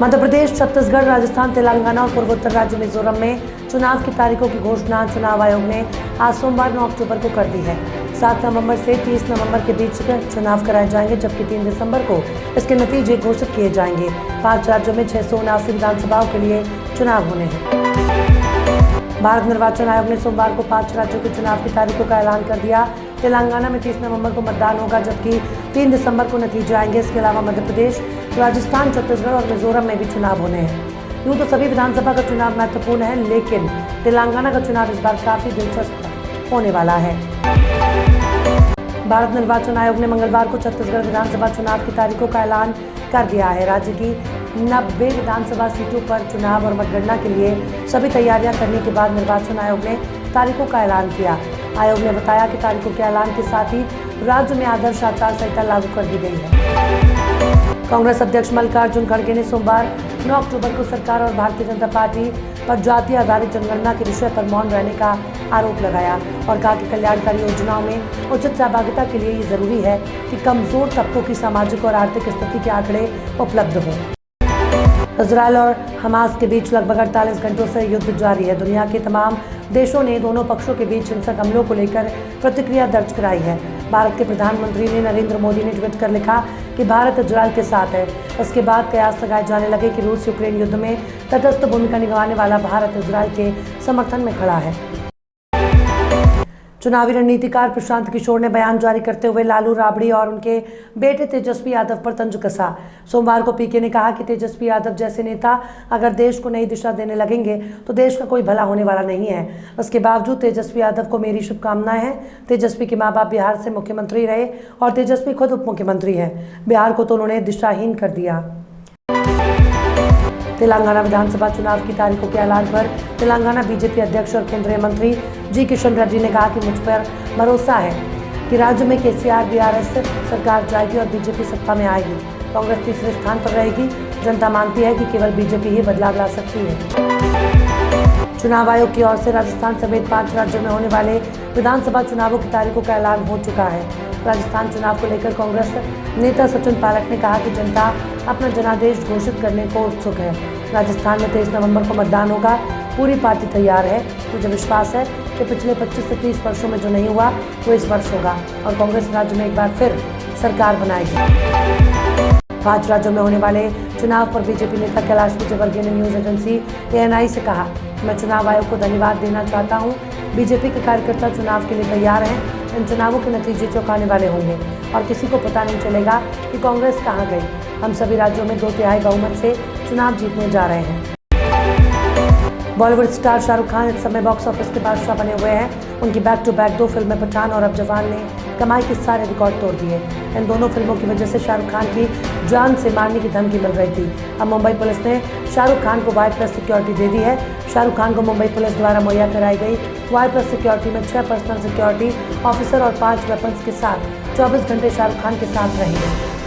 मध्य प्रदेश, छत्तीसगढ़, राजस्थान, तेलंगाना और पूर्वोत्तर राज्य मिजोरम में चुनाव की तारीखों की घोषणा चुनाव आयोग ने आज सोमवार 9 अक्टूबर को कर दी है। 7 नवंबर से 30 नवंबर के बीच चुनाव कराए जाएंगे, जबकि 3 दिसंबर को इसके नतीजे घोषित किए जाएंगे। 5 राज्यों में 679 विधानसभाओं के लिए चुनाव होने हैं। भारत निर्वाचन आयोग ने सोमवार को 5 राज्यों के चुनाव की तारीखों का ऐलान कर दिया। तेलंगाना में 30 नवंबर को मतदान होगा, जबकि 3 दिसंबर को नतीजे आएंगे। इसके अलावा मध्य प्रदेश, राजस्थान, छत्तीसगढ़ और मिजोरम में भी चुनाव होने हैं। यूँ तो सभी विधानसभा का चुनाव महत्वपूर्ण है, लेकिन तेलंगाना का चुनाव इस बार काफी दिलचस्प होने वाला है। भारत निर्वाचन आयोग ने मंगलवार को छत्तीसगढ़ विधानसभा चुनाव की तारीखों का ऐलान कर दिया है। राज्य की 90 विधानसभा सीटों पर चुनाव और मतगणना के लिए सभी तैयारियां करने के बाद निर्वाचन आयोग ने तारीखों का ऐलान किया। आयोग ने बताया कि तारीखों के ऐलान के साथ ही राज्य में आदर्श आचार संहिता लागू कर दी गई है। कांग्रेस अध्यक्ष मल्लिकार्जुन खड़गे ने सोमवार 9 अक्टूबर को सरकार और भारतीय जनता पार्टी पर जाति आधारित जनगणना के विषय पर मौन रहने का आरोप लगाया और कहा कि कल्याणकारी योजनाओं में उचित सहभागिता के लिए ये जरूरी है कि कमजोर तबकों की सामाजिक और आर्थिक स्थिति के आंकड़े उपलब्ध हों। इजरायल और हमास के बीच लगभग 48 घंटों से युद्ध जारी है। दुनिया के तमाम देशों ने दोनों पक्षों के बीच हिंसक हमलों को लेकर प्रतिक्रिया दर्ज कराई है। भारत के प्रधानमंत्री ने नरेंद्र मोदी ने ट्वीट कर लिखा कि भारत इजरायल के साथ है। इसके बाद कयास लगाए जाने लगे कि रूस यूक्रेन युद्ध में तटस्थ भूमिका निभाने वाला भारत इजरायल के समर्थन में खड़ा है। चुनावी रणनीतिकार प्रशांत किशोर ने बयान जारी करते हुए लालू राबड़ी और उनके बेटे तेजस्वी यादव पर तंज कसा। सोमवार को पीके ने कहा कि तेजस्वी यादव जैसे नेता अगर देश को नई दिशा देने लगेंगे तो देश का कोई भला होने वाला नहीं है। इसके बावजूद तेजस्वी यादव को मेरी शुभकामनाएं हैं। तेजस्वी के माँ बाप बिहार से मुख्यमंत्री रहे और तेजस्वी खुद उप मुख्यमंत्री हैं। बिहार को तो उन्होंने दिशाहीन कर दिया। तेलंगाना विधानसभा चुनाव की तारीखों के ऐलान पर तेलंगाना बीजेपी अध्यक्ष और केंद्रीय मंत्री जी किशन रेड्डी ने कहा कि मुझ पर भरोसा है कि राज्य में केसीआर बीआरएस सरकार जाएगी और बीजेपी सत्ता में आएगी। कांग्रेस तीसरे स्थान पर रहेगी। जनता मानती है कि केवल बीजेपी ही बदलाव ला सकती है। चुनाव आयोग की ओर से राजस्थान समेत 5 राज्यों में होने वाले विधानसभा चुनावों की तारीखों का ऐलान हो चुका है। राजस्थान चुनाव को लेकर कांग्रेस नेता सचिन पायलट ने कहा कि जनता अपना जनादेश घोषित करने को उत्सुक है। राजस्थान में 23 नवंबर को मतदान होगा। पूरी पार्टी तैयार है। मुझे विश्वास है कि पिछले 25 से 30 वर्षों में जो नहीं हुआ वो इस वर्ष होगा और कांग्रेस राज्य में एक बार फिर सरकार बनाएगी। 5 राज्यों में होने वाले चुनाव पर बीजेपी नेता कैलाश विजयवर्गीय ने न्यूज एजेंसी ANI से कहा, मैं चुनाव आयोग को धन्यवाद देना चाहता हूँ। बीजेपी के कार्यकर्ता चुनाव के लिए तैयार हैं। इन चुनावों के नतीजे चौंकाने वाले होंगे और किसी को पता नहीं चलेगा कि कांग्रेस कहाँ गई। हम सभी राज्यों में 2/3 बहुमत से चुनाव जीतने जा रहे हैं। बॉलीवुड स्टार शाहरुख खान इस समय बॉक्स ऑफिस के बादशाह बने हुए हैं। उनकी बैक टू बैक 2 फिल्में पठान और अब जवान ने कमाई के सारे रिकॉर्ड तोड़ दिए। इन दोनों फिल्मों की वजह से शाहरुख खान की जान से मारने की धमकी मिल रही थी। अब मुंबई पुलिस ने शाहरुख खान को Y+ सिक्योरिटी दे दी है। शाहरुख खान को मुंबई पुलिस द्वारा मुहैया कराई गई Y+ सिक्योरिटी में 6 पर्सनल सिक्योरिटी ऑफिसर और 5 वेपन्स के साथ 24 घंटे शाहरुख खान के साथ रहेंगे।